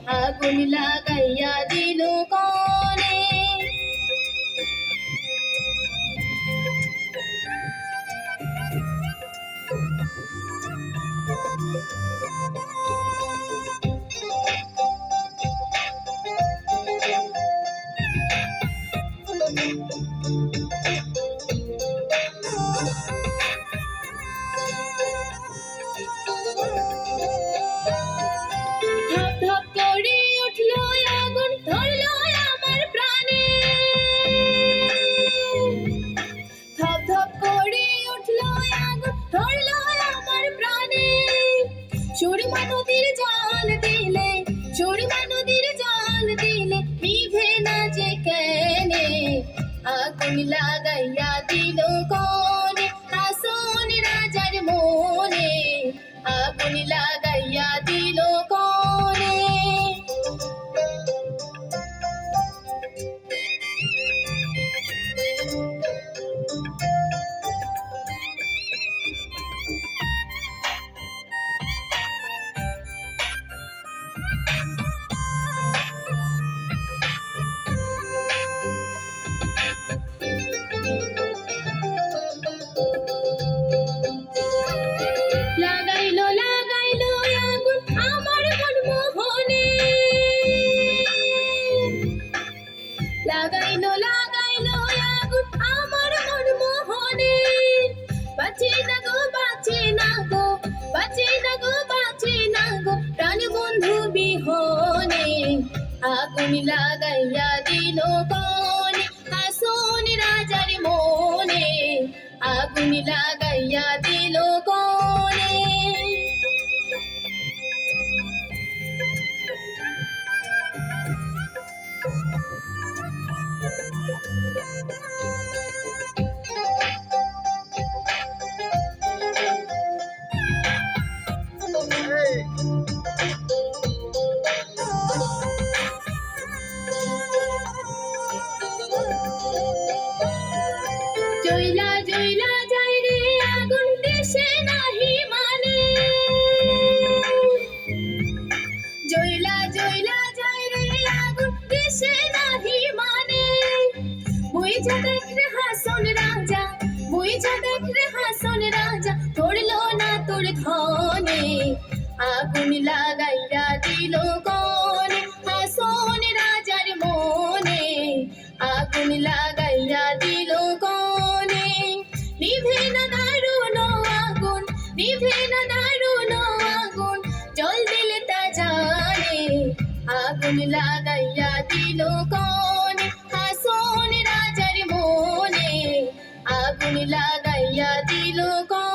আগুন লাগাইয়া দিল কনে। ধপ ধপ করে উঠলো আগুন, ধরলো আমার প্রাণে। ধপ ধপ করে উঠলো আগুন, ধরলো আমার প্রাণে। সুরমা নদীর জল দিলে, সুরমা নদীর জল দিলে নিভে না যে কেনে। আগুন লাগাইয়া দিল কনে, হাসন রাজার মনে। আগুন লাগাইয়া দিল কনে। লাগাইলো লাগাইলো আগুন আমার মন মোহনে। লাগাইলো লাগাইলো আগুন আমার মন মোহনে। বাঁচি না গো বাঁচি না গো, বাঁচি না গো বাঁচি না গো প্রাণ বন্ধু বিহনে। আগুন লাগাইয়া দিল কনে, হাসন রাজার মনে। আগুন লাগাইয়া দিল কনে। জইলা জইলা যায় রে আগুন, দেশে নাহি মানে। জইলা জইলা যায় রে আগুন, দেশে নাহি মানে। বুইঝা দেখ রে হাসন রাজা, বুইঝা দেখ রে হাসন রাজা ধরলো না তোর ধনে। আগুন লাগাইয়া দিল কনে, হাসন রাজার মনে। আগুন লাগাইয়া দিল কনে। নিভে না দারুণ আগুন, নিভে না দারুণ আগুন জল দিলে তা জানে। আগুন লাগাইয়া দিল কনে, হাসন রাজার মনে। আগুন লাগাইয়া দিল কনে।